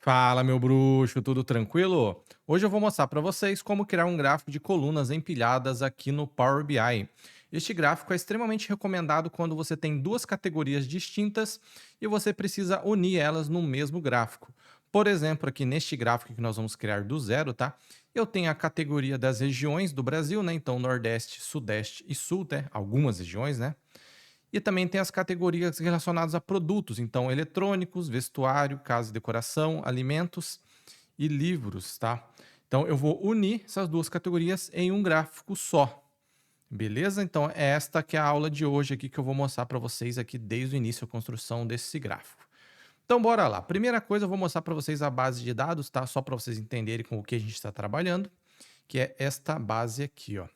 Fala, meu bruxo, tudo tranquilo? Hoje eu vou mostrar para vocês como criar um gráfico de colunas empilhadas aqui no Power BI. Este gráfico é extremamente recomendado quando você tem duas categorias distintas e você precisa unir elas no mesmo gráfico. Por exemplo, aqui neste gráfico que nós vamos criar do zero, tá? Eu tenho a categoria das regiões do Brasil, né? Então, Nordeste, Sudeste e Sul, né? Algumas regiões, né? E também tem as categorias relacionadas a produtos, então eletrônicos, vestuário, casa e decoração, alimentos e livros, tá? Então eu vou unir essas duas categorias em um gráfico só, beleza? Então é esta que é a aula de hoje aqui que eu vou mostrar para vocês aqui desde o início a construção desse gráfico. Então bora lá. Primeira coisa, eu vou mostrar para vocês a base de dados, tá? Só para vocês entenderem com o que a gente está trabalhando, que é esta base aqui, ó.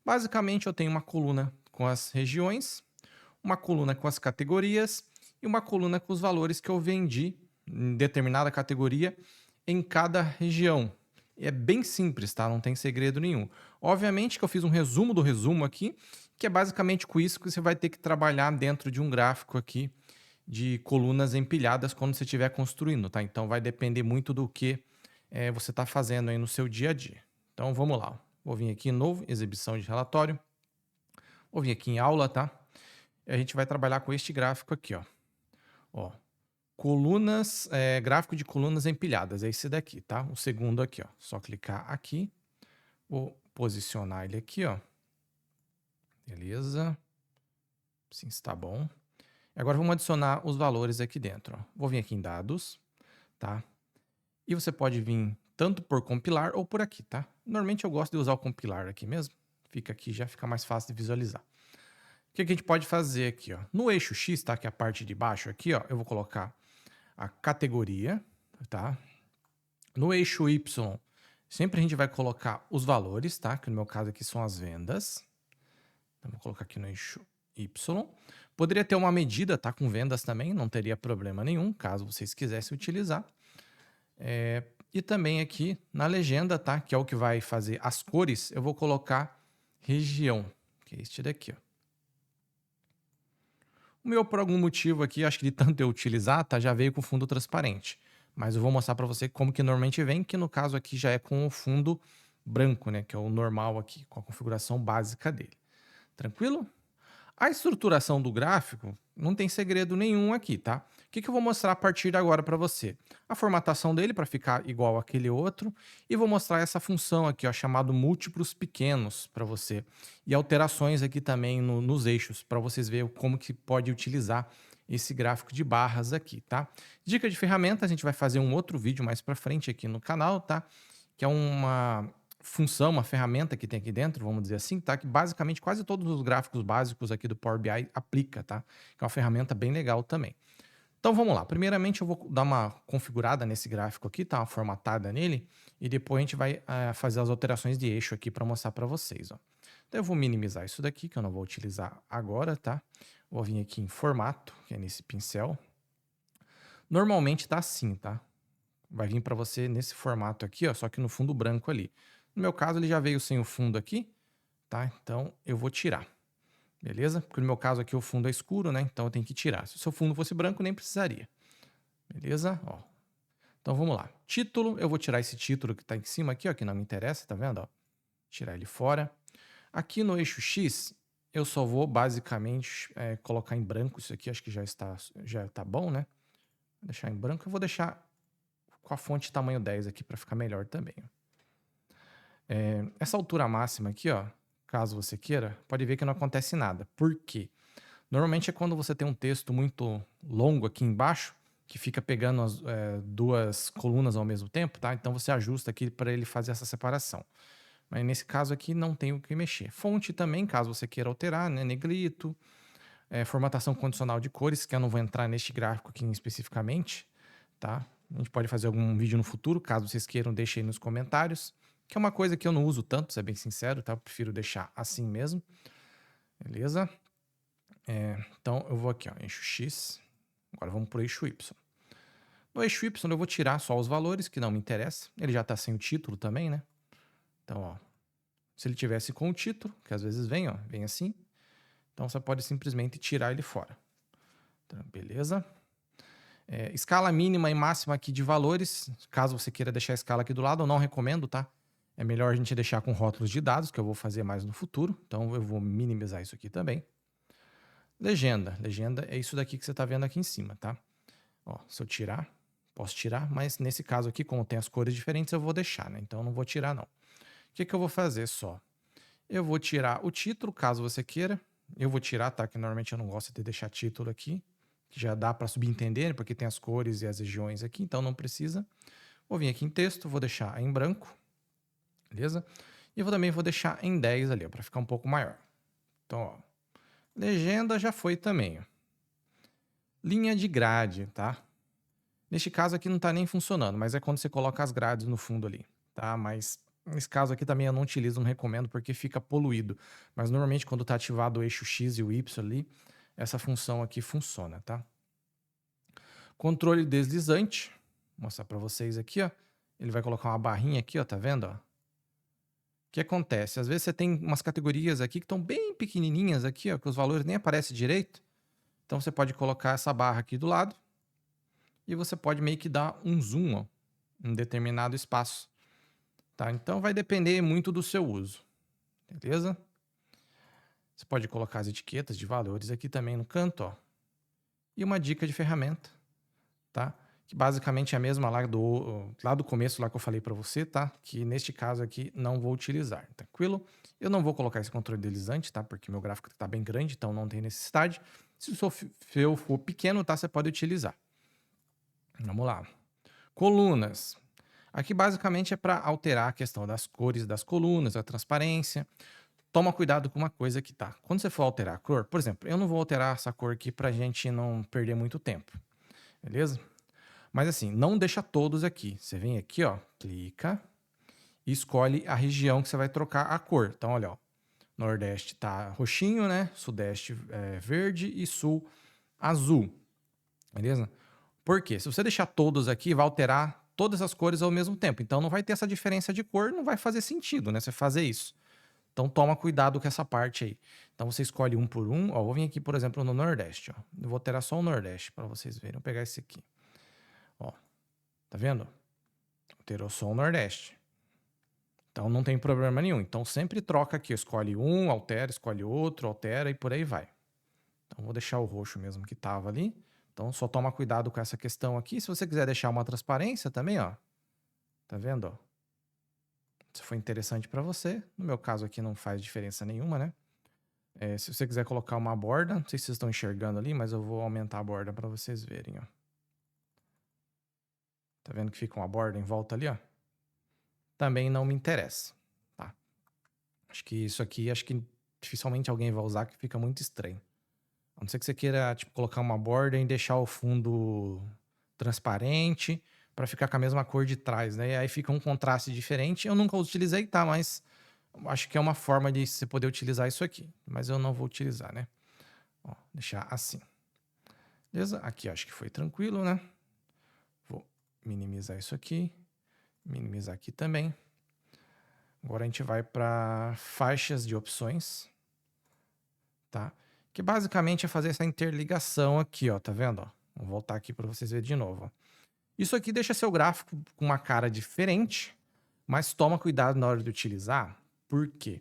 Basicamente eu tenho uma coluna com as regiões, uma coluna com as categorias e uma coluna com os valores que eu vendi em determinada categoria em cada região. É bem simples, tá? Não tem segredo nenhum. Obviamente que eu fiz um resumo do resumo aqui, que é basicamente com isso que você vai ter que trabalhar dentro de um gráfico aqui de colunas empilhadas quando você estiver construindo, tá? Então vai depender muito do que você está fazendo aí no seu dia a dia. Então vamos lá. Vou vir aqui em novo, exibição de relatório. Vou vir aqui em aula, tá? A gente vai trabalhar com este gráfico aqui, ó. Ó, colunas, gráfico de colunas empilhadas, é esse daqui, tá? O segundo aqui, ó. Só clicar aqui, vou posicionar ele aqui, ó. Beleza. Sim, está bom. Agora vamos adicionar os valores aqui dentro, ó. Vou vir aqui em dados, tá? E você pode vir tanto por compilar ou por aqui, tá? Normalmente eu gosto de usar o compilar aqui mesmo. Fica aqui, já fica mais fácil de visualizar. O que que a gente pode fazer aqui, ó? No eixo X, tá? Que é a parte de baixo aqui, ó. Eu vou colocar a categoria, tá? No eixo Y, sempre a gente vai colocar os valores, tá? Que no meu caso aqui são as vendas. Então, vou colocar aqui no eixo Y. Poderia ter uma medida, tá? Com vendas também, não teria problema nenhum, caso vocês quisessem utilizar. E também aqui na legenda, tá? Que é o que vai fazer as cores, eu vou colocar região, que é este daqui, ó. O meu, por algum motivo aqui, acho que de tanto eu utilizar, tá, já veio com fundo transparente. Mas eu vou mostrar para você como que normalmente vem, que no caso aqui já é com o fundo branco, né, que é o normal aqui, com a configuração básica dele. Tranquilo? A estruturação do gráfico não tem segredo nenhum aqui, tá? O que que eu vou mostrar a partir de agora para você? A formatação dele para ficar igual àquele outro e vou mostrar essa função aqui, ó, chamado múltiplos pequenos para você. E alterações aqui também nos eixos para vocês verem como que pode utilizar esse gráfico de barras aqui, tá? Dica de ferramenta, a gente vai fazer um outro vídeo mais para frente aqui no canal, tá? Que é uma função, uma ferramenta que tem aqui dentro, vamos dizer assim, tá? Que basicamente quase todos os gráficos básicos aqui do Power BI aplica, tá? Que é uma ferramenta bem legal também. Então vamos lá. Primeiramente eu vou dar uma configurada nesse gráfico aqui, tá? Uma formatada nele e depois a gente vai fazer as alterações de eixo aqui para mostrar para vocês, ó. Então eu vou minimizar isso daqui, que eu não vou utilizar agora, tá? Vou vir aqui em formato, que é nesse pincel. Normalmente tá assim, tá? Vai vir para você nesse formato aqui, ó, só que no fundo branco ali. No meu caso, ele já veio sem o fundo aqui, tá? Então eu vou tirar, beleza? Porque no meu caso aqui o fundo é escuro, né? Então eu tenho que tirar. Se o seu fundo fosse branco, nem precisaria, beleza? Ó. Então vamos lá. Título, eu vou tirar esse título que tá em cima aqui, ó, que não me interessa, tá vendo? Ó? Tirar ele fora. Aqui no eixo X, eu só vou basicamente colocar em branco isso aqui, acho que já tá bom, né? Vou deixar em branco, eu vou deixar com a fonte tamanho 10 aqui para ficar melhor também. Essa altura máxima aqui, ó, caso você queira, pode ver que não acontece nada. Por quê? Normalmente é quando você tem um texto muito longo aqui embaixo, que fica pegando as duas colunas ao mesmo tempo, tá? Então você ajusta aqui para ele fazer essa separação. Mas nesse caso aqui não tem o que mexer. Fonte também, caso você queira alterar, né? Negrito, formatação condicional de cores, que eu não vou entrar neste gráfico aqui especificamente, tá? A gente pode fazer algum vídeo no futuro, caso vocês queiram, deixe aí nos comentários. Que é uma coisa que eu não uso tanto, ser bem sincero, tá? Eu prefiro deixar assim mesmo. Beleza? Então eu vou aqui, ó, eixo X. Agora vamos para o eixo Y. No eixo Y eu vou tirar só os valores, que não me interessa. Ele já está sem o título também, né? Então, ó, se ele tivesse com o título, que às vezes vem, ó, vem assim. Então você pode simplesmente tirar ele fora. Então, beleza? Escala mínima e máxima aqui de valores, caso você queira deixar a escala aqui do lado, eu não recomendo, tá? É melhor a gente deixar com rótulos de dados, que eu vou fazer mais no futuro. Então eu vou minimizar isso aqui também. Legenda. Legenda é isso daqui que você está vendo aqui em cima, tá? Ó, se eu tirar, posso tirar, mas nesse caso aqui, como tem as cores diferentes, eu vou deixar, né? Então eu não vou tirar, não. O que eu vou fazer só? Eu vou tirar o título, caso você queira. Eu vou tirar, tá? Que normalmente eu não gosto de deixar título aqui, que já dá para subentender, porque tem as cores e as regiões aqui, então não precisa. Vou vir aqui em texto, vou deixar em branco, beleza? E também vou deixar em 10 ali, para ficar um pouco maior. Então, ó, legenda já foi também. Ó. Linha de grade, tá? Neste caso aqui não está nem funcionando, mas é quando você coloca as grades no fundo ali, tá? Mas nesse caso aqui também eu não utilizo, não recomendo, porque fica poluído. Mas normalmente quando está ativado o eixo X e o Y ali, essa função aqui funciona, tá? Controle deslizante, vou mostrar para vocês aqui, ó. Ele vai colocar uma barrinha aqui, ó, tá vendo, ó? O que acontece? Às vezes você tem umas categorias aqui que estão bem pequenininhas aqui, ó, que os valores nem aparecem direito. Então você pode colocar essa barra aqui do lado e você pode meio que dar um zoom, ó, em determinado espaço. Tá? Então vai depender muito do seu uso, beleza? Você pode colocar as etiquetas de valores aqui também no canto, ó. E uma dica de ferramenta, tá? Que basicamente é a mesma lá do começo lá que eu falei para você, tá? Que neste caso aqui não vou utilizar, tranquilo? Eu não vou colocar esse controle deslizante, tá? Porque meu gráfico está bem grande, então não tem necessidade. Se o seu for pequeno, tá? Você pode utilizar. Vamos lá. Colunas. Aqui basicamente é para alterar a questão das cores das colunas, a transparência. Toma cuidado com uma coisa que tá. Quando você for alterar a cor, por exemplo, eu não vou alterar essa cor aqui para a gente não perder muito tempo, beleza? Mas assim, não deixa todos aqui. Você vem aqui, ó, clica e escolhe a região que você vai trocar a cor. Então, olha, ó, Nordeste tá roxinho, né? Sudeste verde e Sul azul, beleza? Por quê? Se você deixar todos aqui, vai alterar todas as cores ao mesmo tempo. Então não vai ter essa diferença de cor, não vai fazer sentido, né? Você fazer isso. Então toma cuidado com essa parte aí. Então você escolhe um por um. Ó, vou vir aqui, por exemplo, no Nordeste. Ó. Eu vou alterar só o Nordeste para vocês verem. Vou pegar esse aqui. Ó, tá vendo? Alterou só o Nordeste. Então não tem problema nenhum. Então sempre troca aqui. Escolhe um, altera, escolhe outro, altera e por aí vai. Então vou deixar o roxo mesmo que tava ali. Então só toma cuidado com essa questão aqui. Se você quiser deixar uma transparência também, ó. Tá vendo, ó? Se for interessante para você. No meu caso aqui não faz diferença nenhuma, né? Se você quiser colocar uma borda, não sei se vocês estão enxergando ali, mas eu vou aumentar a borda para vocês verem, ó. Tá vendo que fica uma borda em volta ali, ó? Também não me interessa, tá? Acho que isso aqui, acho que dificilmente alguém vai usar, que fica muito estranho. A não ser que você queira, tipo, colocar uma borda e deixar o fundo transparente para ficar com a mesma cor de trás, né? E aí fica um contraste diferente. Eu nunca utilizei, tá? Mas acho que é uma forma de você poder utilizar isso aqui. Mas eu não vou utilizar, né? Ó, deixar assim. Beleza? Aqui acho que foi tranquilo, né? Vou minimizar isso aqui. Minimizar aqui também. Agora a gente vai para faixas de opções. Tá? Que basicamente é fazer essa interligação aqui, ó. Tá vendo? Ó? Vou voltar aqui para vocês verem de novo. Ó. Isso aqui deixa seu gráfico com uma cara diferente, mas toma cuidado na hora de utilizar. Por quê?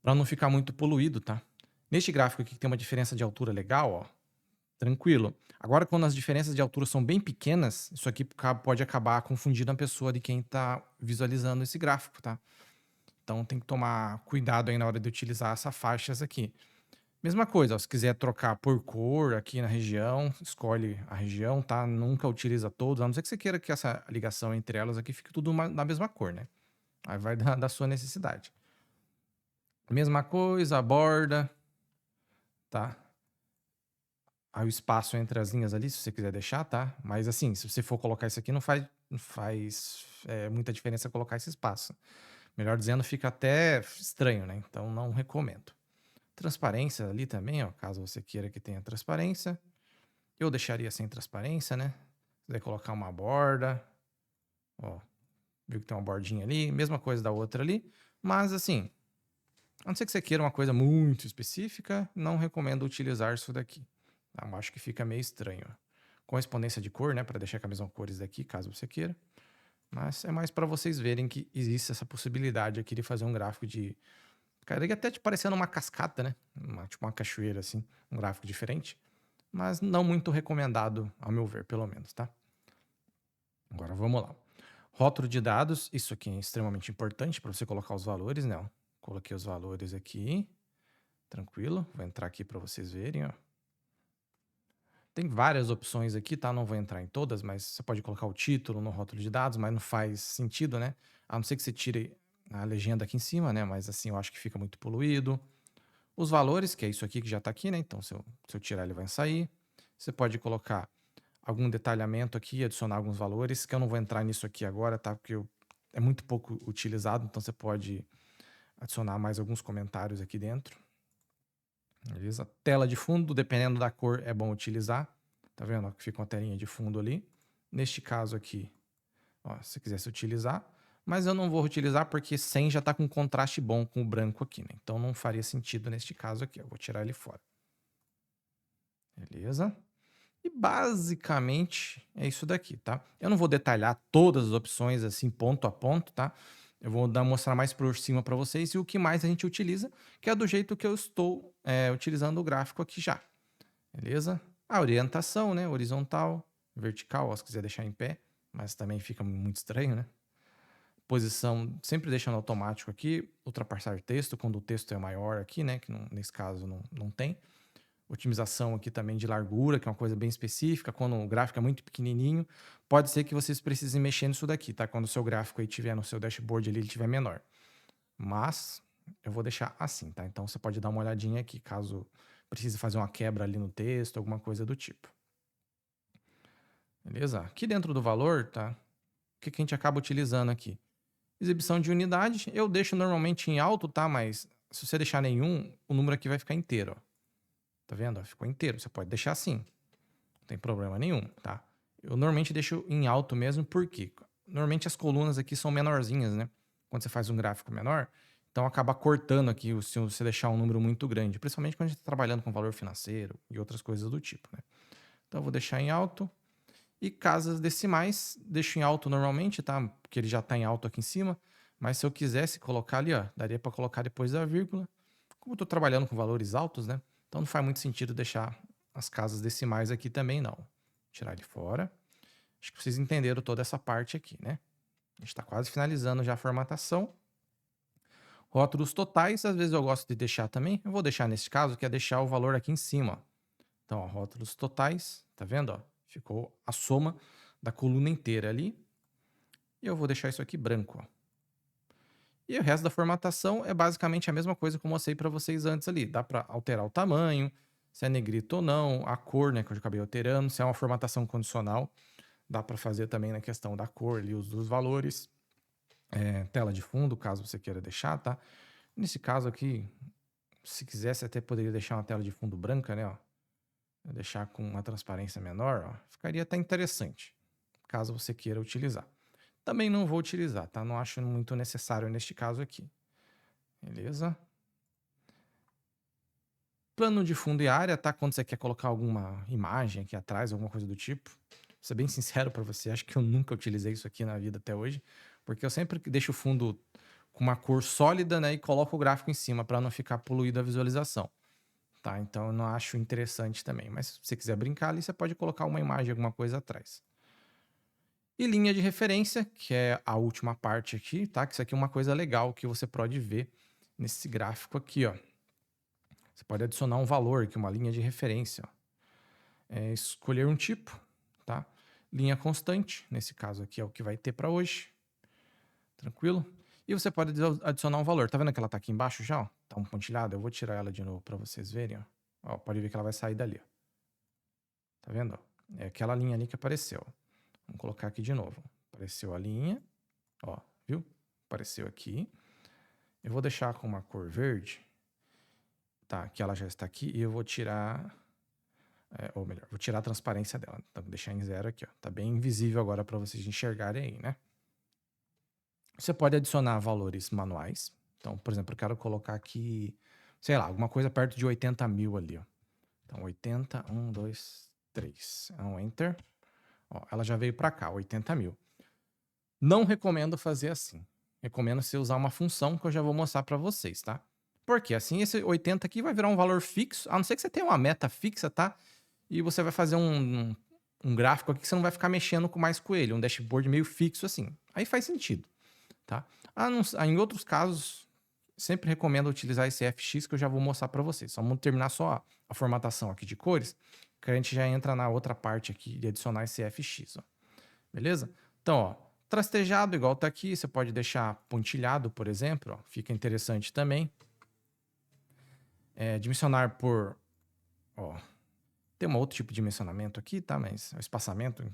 Para não ficar muito poluído, tá? Neste gráfico aqui que tem uma diferença de altura legal, ó. Tranquilo. Agora, quando as diferenças de altura são bem pequenas, isso aqui pode acabar confundindo a pessoa de quem está visualizando esse gráfico, tá? Então tem que tomar cuidado aí na hora de utilizar essas faixas aqui. Mesma coisa, ó, se quiser trocar por cor aqui na região, escolhe a região, tá? Nunca utiliza todos, a não ser que você queira que essa ligação entre elas aqui fique tudo na mesma cor, né? Aí vai da sua necessidade. Mesma coisa, a borda, tá? Aí o espaço entre as linhas ali, se você quiser deixar, tá? Mas assim, se você for colocar isso aqui, não faz muita diferença colocar esse espaço. Melhor dizendo, fica até estranho, né? Então não recomendo. Transparência ali também, ó, caso você queira que tenha transparência. Eu deixaria sem transparência, né? Se quiser colocar uma borda, ó, viu que tem uma bordinha ali, mesma coisa da outra ali. Mas assim, a não ser que você queira uma coisa muito específica, não recomendo utilizar isso daqui. Tá? Eu acho que fica meio estranho. correspondência de cor, né, para deixar com as mesmas cores daqui, caso você queira. Mas é mais para vocês verem que existe essa possibilidade aqui de fazer um gráfico de... Cara, ele até te parecendo uma cascata, né? Tipo uma cachoeira, assim, um gráfico diferente. Mas não muito recomendado, ao meu ver, pelo menos, tá? Agora vamos lá. Rótulo de dados, isso aqui é extremamente importante para você colocar os valores, né? Ó, coloquei os valores aqui, tranquilo. Vou entrar aqui para vocês verem, ó. Tem várias opções aqui, tá? Não vou entrar em todas, mas você pode colocar o título no rótulo de dados, mas não faz sentido, né? A não ser que você tire a legenda aqui em cima, né? Mas assim, eu acho que fica muito poluído. Os valores, que é isso aqui que já tá aqui, né? Então, se eu tirar, ele vai sair. Você pode colocar algum detalhamento aqui, adicionar alguns valores, que eu não vou entrar nisso aqui agora, tá? Porque é muito pouco utilizado, então você pode adicionar mais alguns comentários aqui dentro. Beleza? Tela de fundo, dependendo da cor, é bom utilizar. Tá vendo? Ó, que fica uma telinha de fundo ali. Neste caso aqui, ó, se quisesse utilizar, mas eu não vou utilizar porque 100 já está com um contraste bom com o branco aqui, né? Então não faria sentido neste caso aqui. Eu vou tirar ele fora. Beleza? E basicamente é isso daqui, tá? Eu não vou detalhar todas as opções assim ponto a ponto, tá? Eu vou mostrar mais por cima para vocês e o que mais a gente utiliza, que é do jeito que eu estou utilizando o gráfico aqui já. Beleza? A orientação, né? Horizontal, vertical, ó, se quiser deixar em pé, mas também fica muito estranho, né? Posição, sempre deixando automático aqui. Ultrapassar texto, quando o texto é maior aqui, né? Que nesse caso não tem. Otimização aqui também de largura, que é uma coisa bem específica. Quando o gráfico é muito pequenininho, pode ser que vocês precisem mexer nisso daqui, tá? Quando o seu gráfico aí tiver no seu dashboard ali, ele tiver menor. Mas eu vou deixar assim, tá? Então você pode dar uma olhadinha aqui, caso precise fazer uma quebra ali no texto, alguma coisa do tipo. Beleza? Aqui dentro do valor, tá? O que a gente acaba utilizando aqui? Exibição de unidade, eu deixo normalmente em alto, tá? Mas se você deixar nenhum, o número aqui vai ficar inteiro, ó. Tá vendo? Ficou inteiro. Você pode deixar assim. Não tem problema nenhum, tá? Eu normalmente deixo em alto mesmo, porque normalmente as colunas aqui são menorzinhas, né? Quando você faz um gráfico menor, então acaba cortando aqui se você deixar um número muito grande, principalmente quando a gente está trabalhando com valor financeiro e outras coisas do tipo, né? Então eu vou deixar em alto. E casas decimais, deixo em alto normalmente, tá? Porque ele já está em alto aqui em cima. Mas se eu quisesse colocar ali, ó, daria para colocar depois da vírgula. Como eu estou trabalhando com valores altos, né? Então não faz muito sentido deixar as casas decimais aqui também, não. Tirar ele fora. Acho que vocês entenderam toda essa parte aqui, né? A gente está quase finalizando já a formatação. Rótulos totais, às vezes eu gosto de deixar também. Eu vou deixar nesse caso, que é deixar o valor aqui em cima. Então, ó, rótulos totais, tá vendo? Ó? Ficou a soma da coluna inteira ali. E eu vou deixar isso aqui branco, ó. E o resto da formatação é basicamente a mesma coisa que eu mostrei para vocês antes ali. Dá para alterar o tamanho, se é negrito ou não, a cor, né, que eu acabei alterando, se é uma formatação condicional, dá para fazer também na questão da cor ali, os dos valores. Tela de fundo, caso você queira deixar, tá? Nesse caso aqui, se quisesse até poderia deixar uma tela de fundo branca, né, ó. Deixar com uma transparência menor, ó, ficaria até interessante, caso você queira utilizar. Também não vou utilizar, tá? Não acho muito necessário neste caso aqui. Beleza? Plano de fundo e área, tá? Quando você quer colocar alguma imagem aqui atrás, alguma coisa do tipo. Vou ser bem sincero para você, acho que eu nunca utilizei isso aqui na vida até hoje, porque eu sempre deixo o fundo com uma cor sólida, né, e coloco o gráfico em cima para não ficar poluída a visualização. Tá? Então eu não acho interessante também. Mas se você quiser brincar ali, você pode colocar uma imagem, alguma coisa atrás. E linha de referência, que é a última parte aqui, tá? Que isso aqui é uma coisa legal que você pode ver nesse gráfico aqui, ó. Você pode adicionar um valor, que é uma linha de referência, ó. Escolher um tipo, tá? Linha constante, nesse caso aqui é o que vai ter para hoje. Tranquilo? E você pode adicionar um valor. Tá vendo que ela tá aqui embaixo já, ó? Tá um pontilhado. Eu vou tirar ela de novo para vocês verem, ó. Ó, pode ver que ela vai sair dali, ó. Tá vendo? É aquela linha ali que apareceu. Vamos colocar aqui de novo. Apareceu a linha. Ó, viu? Apareceu aqui. Eu vou deixar com uma cor verde. Tá, que ela já está aqui. E eu vou tirar... ou melhor, vou tirar a transparência dela. Então, vou deixar em 0 aqui, ó. Tá bem invisível agora para vocês enxergarem aí, né? Você pode adicionar valores manuais. Então, por exemplo, eu quero colocar aqui... Sei lá, alguma coisa perto de 80 mil ali, ó. Então, 80, 1, 2... 3. É um Enter. Ó, ela já veio para cá, 80 mil. Não recomendo fazer assim. Recomendo você usar uma função que eu já vou mostrar para vocês, tá? Porque assim esse 80 aqui vai virar um valor fixo, a não ser que você tenha uma meta fixa, tá? E você vai fazer um gráfico aqui que você não vai ficar mexendo mais com ele, um dashboard meio fixo assim. Aí faz sentido, tá? Em outros casos, sempre recomendo utilizar esse FX que eu já vou mostrar para vocês. Só vamos terminar só a formatação aqui de cores, que a gente já entra na outra parte aqui de adicionar esse FX, ó. Beleza? Então, ó, trastejado igual tá aqui, você pode deixar pontilhado, por exemplo, ó, fica interessante também. Dimensionar por, ó, tem um outro tipo de dimensionamento aqui, tá? Mas o espaçamento,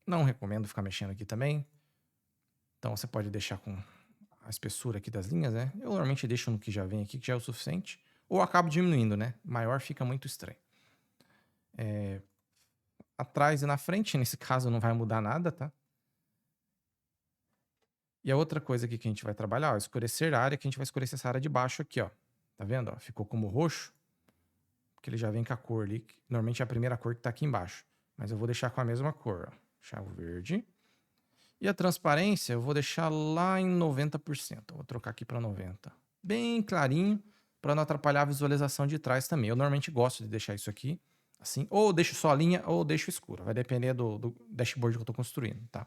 não recomendo ficar mexendo aqui também. Então, você pode deixar com a espessura aqui das linhas, né? Eu normalmente deixo no que já vem aqui, que já é o suficiente. Ou acabo diminuindo, né? Maior fica muito estranho. Atrás e na frente, nesse caso não vai mudar nada, tá? E a outra coisa aqui que a gente vai trabalhar, ó, escurecer a área, que a gente vai escurecer essa área de baixo aqui, ó. Tá vendo? Ó? Ficou como roxo, porque ele já vem com a cor ali. Normalmente é a primeira cor que tá aqui embaixo. Mas eu vou deixar com a mesma cor, ó. Deixar o verde. E a transparência eu vou deixar lá em 90%. Eu vou trocar aqui para 90%. Bem clarinho, para não atrapalhar a visualização de trás também. Eu normalmente gosto de deixar isso aqui, assim. Ou deixo só a linha, ou deixo escuro. Vai depender do dashboard que eu estou construindo, tá?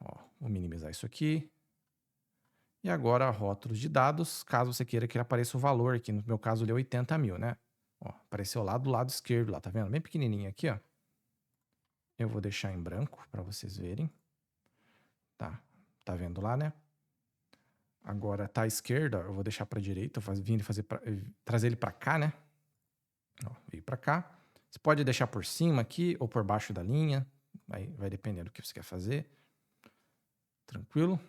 Ó, vou minimizar isso aqui. E agora, rótulos de dados, caso você queira que apareça o valor aqui. No meu caso, ele é 80 mil, né? Ó, apareceu lá do lado esquerdo, lá, tá vendo? Bem pequenininho aqui, ó. Eu vou deixar em branco para vocês verem. Tá vendo lá, né? Agora tá à esquerda, eu vou deixar para a direita, trazer ele para cá, né? Ó, veio para cá. Você pode deixar por cima aqui ou por baixo da linha, aí vai depender do que você quer fazer. Tranquilo?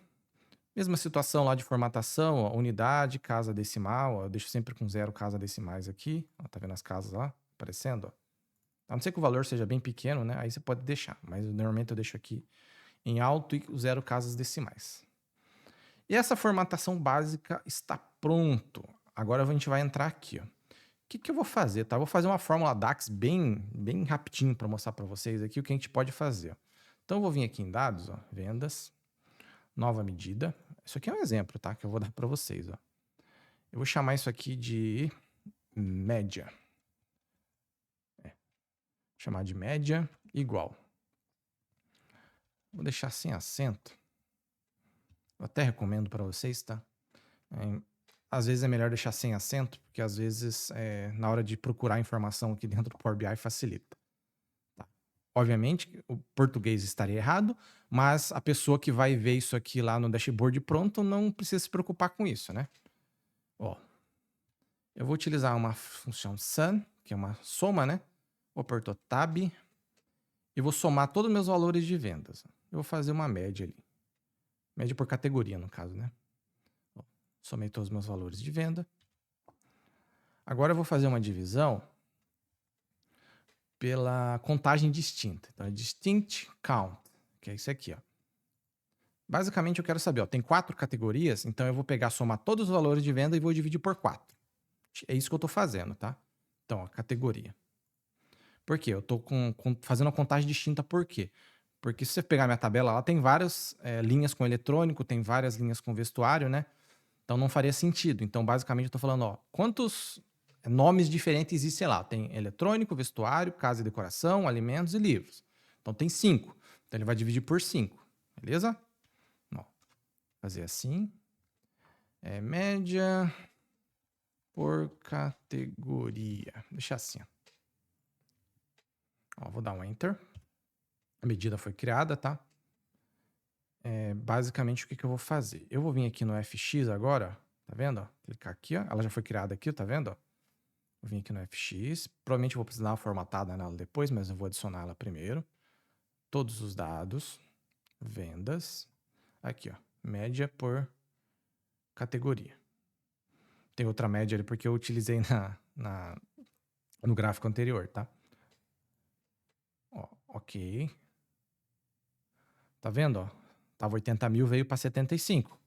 Mesma situação lá de formatação, ó, unidade, casa decimal, ó, eu deixo sempre com 0 casa decimais aqui, ó, tá vendo as casas lá aparecendo, ó. A não ser que o valor seja bem pequeno, né? Aí você pode deixar, mas normalmente eu deixo aqui em alto e 0 casas decimais. E essa formatação básica está pronto. Agora a gente vai entrar aqui, ó. O que eu vou fazer, tá? Eu vou fazer uma fórmula DAX bem rapidinho para mostrar para vocês aqui o que a gente pode fazer. Ó. Então eu vou vir aqui em dados, ó, vendas, nova medida. Isso aqui é um exemplo, tá? Que eu vou dar para vocês, ó. Eu vou chamar isso aqui de média. Chamar de média igual. Vou deixar sem acento. Eu até recomendo para vocês, tá? Às vezes é melhor deixar sem acento, porque às vezes na hora de procurar informação aqui dentro do Power BI facilita. Tá? Obviamente, o português estaria errado, mas a pessoa que vai ver isso aqui lá no dashboard pronto não precisa se preocupar com isso, né? Ó, eu vou utilizar uma função sum, que é uma soma, né? Vou apertar Tab e vou somar todos os meus valores de vendas. Eu vou fazer uma média ali. Média por categoria, no caso, né? Ó, somei todos os meus valores de venda. Agora eu vou fazer uma divisão pela contagem distinta. Então, é distinct count, que é isso aqui, ó. Basicamente, eu quero saber, ó, tem 4 categorias, então eu vou pegar, somar todos os valores de venda e vou dividir por 4. É isso que eu estou fazendo, tá? Então, ó, categoria. Por quê? Eu estou fazendo a contagem distinta por quê? Porque se você pegar minha tabela, lá tem várias linhas com eletrônico, tem várias linhas com vestuário, né? Então, não faria sentido. Então, basicamente, eu estou falando, ó, quantos nomes diferentes existem lá? Tem eletrônico, vestuário, casa e decoração, alimentos e livros. Então, tem 5. Então, ele vai dividir por 5. Beleza? Ó, fazer assim. Média por categoria. Deixa assim. Ó, vou dar um Enter. A medida foi criada, tá? Basicamente, o que eu vou fazer? Eu vou vir aqui no FX agora, tá vendo? Ó, clicar aqui, ó. Ela já foi criada aqui, tá vendo? Ó? Vou vir aqui no FX. Provavelmente eu vou precisar dar uma formatada nela depois, mas eu vou adicionar ela primeiro. Todos os dados. Vendas. Aqui, ó. Média por categoria. Tem outra média ali porque eu utilizei no gráfico anterior, tá? Ó, ok. Tá vendo, ó? Tava 80 mil, veio para 75.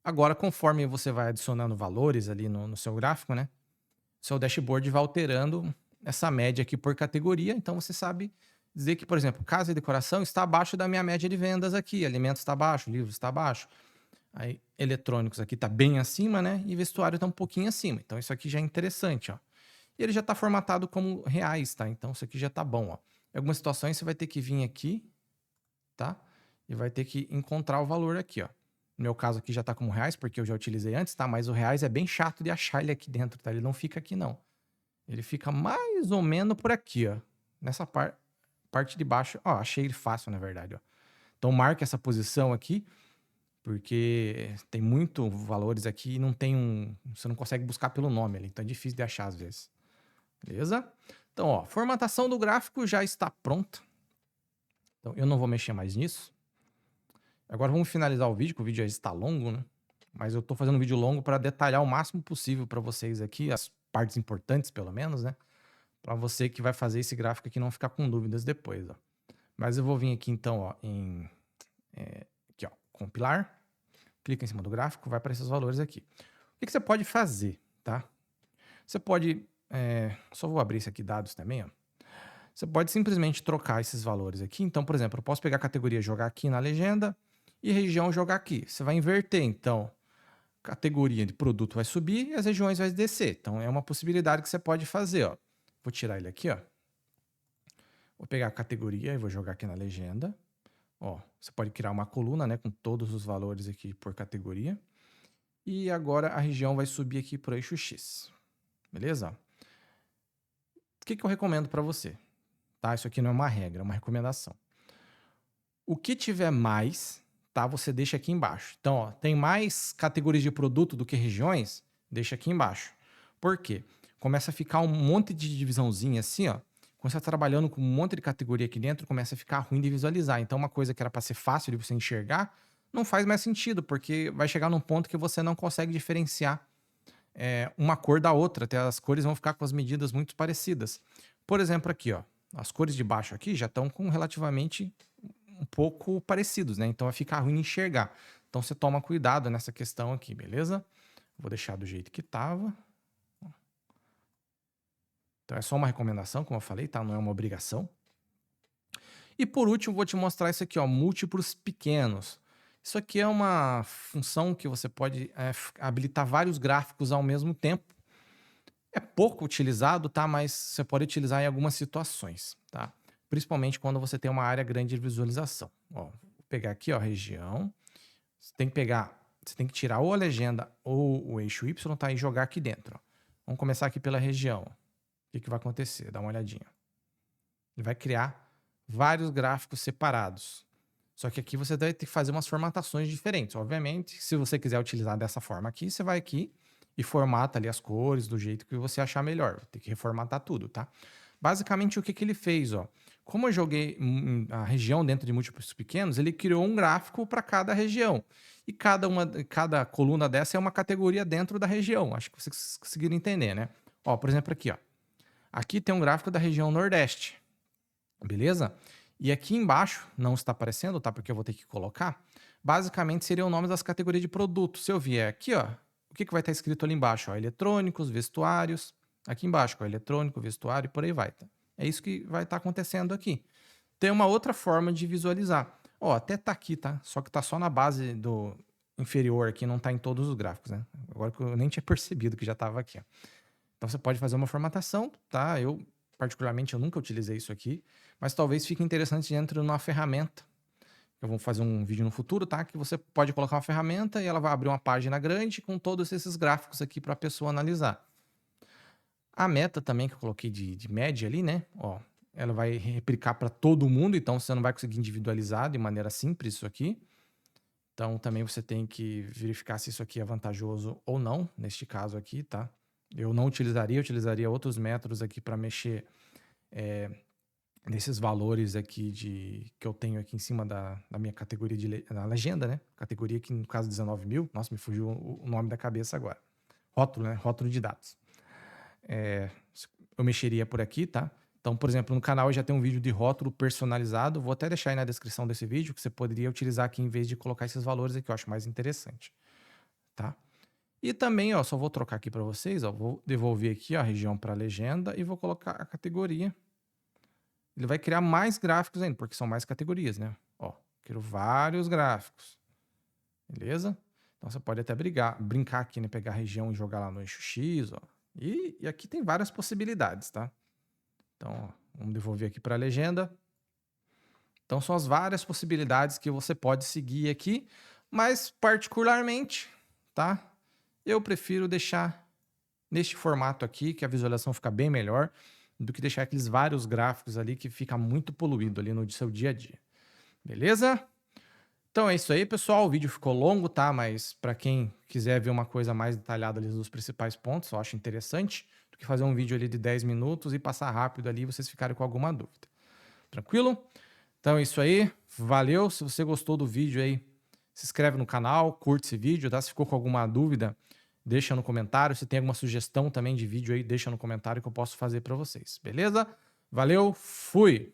Agora, conforme você vai adicionando valores ali no seu gráfico, né? Seu dashboard vai alterando essa média aqui por categoria. Então você sabe dizer que, por exemplo, casa e decoração está abaixo da minha média de vendas aqui, alimentos está abaixo, livros está abaixo. Aí eletrônicos aqui está bem acima, né? E vestuário está um pouquinho acima. Então isso aqui já é interessante, ó. E ele já está formatado como reais, tá? Então isso aqui já está bom, ó. Em algumas situações você vai ter que vir aqui, tá? E vai ter que encontrar o valor aqui, ó. No meu caso aqui já está como reais, porque eu já utilizei antes, tá? Mas o reais é bem chato de achar ele aqui dentro, tá? Ele não fica aqui, não. Ele fica mais ou menos por aqui, ó. Nessa parte de baixo. Ó, achei ele fácil, na verdade, ó. Então marque essa posição aqui, porque tem muito valores aqui e não tem você não consegue buscar pelo nome ali, então é difícil de achar às vezes. Beleza? Então, ó, formatação do gráfico já está pronta. Então eu não vou mexer mais nisso. Agora vamos finalizar o vídeo, que o vídeo já está longo, né? Mas eu estou fazendo um vídeo longo para detalhar o máximo possível para vocês aqui, as partes importantes pelo menos, né? Para você que vai fazer esse gráfico aqui não ficar com dúvidas depois, ó. Mas eu vou vir aqui então, ó, aqui, ó, compilar. Clica em cima do gráfico, vai para esses valores aqui. O que você pode fazer, tá? Você pode, só vou abrir esse aqui, dados também, ó. Você pode simplesmente trocar esses valores aqui. Então, por exemplo, eu posso pegar a categoria, jogar aqui na legenda e região jogar aqui. Você vai inverter, então, categoria de produto vai subir e as regiões vai descer. Então, é uma possibilidade que você pode fazer, ó. Vou tirar ele aqui, ó. Vou pegar a categoria e vou jogar aqui na legenda. Ó, você pode criar uma coluna, né, com todos os valores aqui por categoria. E agora a região vai subir aqui para o eixo X. Beleza? O que eu recomendo para você? Tá? Isso aqui não é uma regra, é uma recomendação. O que tiver mais, tá? Você deixa aqui embaixo. Então, ó, tem mais categorias de produto do que regiões? Deixa aqui embaixo. Por quê? Começa a ficar um monte de divisãozinha assim, ó. Quando você está trabalhando com um monte de categoria aqui dentro, começa a ficar ruim de visualizar. Então, uma coisa que era para ser fácil de você enxergar, não faz mais sentido, porque vai chegar num ponto que você não consegue diferenciar uma cor da outra. Até as cores vão ficar com as medidas muito parecidas. Por exemplo, aqui, ó, as cores de baixo aqui já estão com relativamente um pouco parecidos, né? Então vai ficar ruim de enxergar. Então você toma cuidado nessa questão aqui, beleza? Vou deixar do jeito que estava. Então é só uma recomendação, como eu falei, tá? Não é uma obrigação. E por último, vou te mostrar isso aqui, ó, múltiplos pequenos. Isso aqui é uma função que você pode habilitar vários gráficos ao mesmo tempo. É pouco utilizado, tá? Mas você pode utilizar em algumas situações, tá? Principalmente quando você tem uma área grande de visualização. Ó, vou pegar aqui, ó, região. Você tem que tirar ou a legenda ou o eixo Y, tá? E jogar aqui dentro, ó. Vamos começar aqui pela região. O que vai acontecer? Dá uma olhadinha. Ele vai criar vários gráficos separados. Só que aqui você vai ter que fazer umas formatações diferentes. Obviamente, se você quiser utilizar dessa forma aqui, você vai aqui e formata ali as cores do jeito que você achar melhor. Vai ter que reformatar tudo, tá? Basicamente, o que ele fez, ó. Como eu joguei a região dentro de múltiplos pequenos, ele criou um gráfico para cada região. E cada coluna dessa é uma categoria dentro da região. Acho que vocês conseguiram entender, né? Ó, por exemplo, aqui, ó. Aqui tem um gráfico da região Nordeste. Beleza? E aqui embaixo, não está aparecendo, tá? Porque eu vou ter que colocar. Basicamente, seria o nome das categorias de produto. Se eu vier aqui, ó, o que vai estar escrito ali embaixo? Ó, eletrônicos, vestuários. Aqui embaixo, ó, eletrônico, vestuário e por aí vai. Tá? É isso que vai estar acontecendo aqui. Tem uma outra forma de visualizar. Ó, até tá aqui, tá? Só que tá só na base do inferior aqui, não tá em todos os gráficos, né? Agora que eu nem tinha percebido que já estava aqui, ó. Então você pode fazer uma formatação, tá? Particularmente, eu nunca utilizei isso aqui, mas talvez fique interessante dentro de uma ferramenta. Eu vou fazer um vídeo no futuro, tá? Que você pode colocar uma ferramenta e ela vai abrir uma página grande com todos esses gráficos aqui para a pessoa analisar. A meta também que eu coloquei de média ali, né? Ó, ela vai replicar para todo mundo, então você não vai conseguir individualizar de maneira simples isso aqui. Então também você tem que verificar se isso aqui é vantajoso ou não, neste caso aqui, tá? Eu não utilizaria, eu utilizaria outros métodos aqui para mexer nesses valores aqui que eu tenho aqui em cima da minha categoria da legenda, né? Categoria que no caso 19 mil, nossa, me fugiu o nome da cabeça agora. Rótulo, né? Rótulo de dados. Eu mexeria por aqui, tá? Então, por exemplo, no canal eu já tem um vídeo de rótulo personalizado. Vou até deixar aí na descrição desse vídeo que você poderia utilizar aqui em vez de colocar esses valores aqui, eu acho mais interessante, tá? E também, ó, só vou trocar aqui para vocês, ó, vou devolver aqui ó, a região para legenda e vou colocar a categoria. Ele vai criar mais gráficos ainda, porque são mais categorias, né? Ó, quero vários gráficos. Beleza? Então você pode até brincar aqui, né? Pegar a região e jogar lá no eixo X, ó. E aqui tem várias possibilidades, tá? Então, ó, vamos devolver aqui para a legenda. Então são as várias possibilidades que você pode seguir aqui, mas particularmente, tá? Eu prefiro deixar neste formato aqui, que a visualização fica bem melhor, do que deixar aqueles vários gráficos ali que fica muito poluído ali no seu dia a dia. Beleza? Então é isso aí, pessoal. O vídeo ficou longo, tá? Mas para quem quiser ver uma coisa mais detalhada ali dos principais pontos, eu acho interessante do que fazer um vídeo ali de 10 minutos e passar rápido ali e vocês ficarem com alguma dúvida. Tranquilo? Então é isso aí. Valeu. Se você gostou do vídeo aí, se inscreve no canal, curte esse vídeo, tá? Se ficou com alguma dúvida, deixa no comentário. Se tem alguma sugestão também de vídeo aí, deixa no comentário que eu posso fazer para vocês. Beleza? Valeu, fui!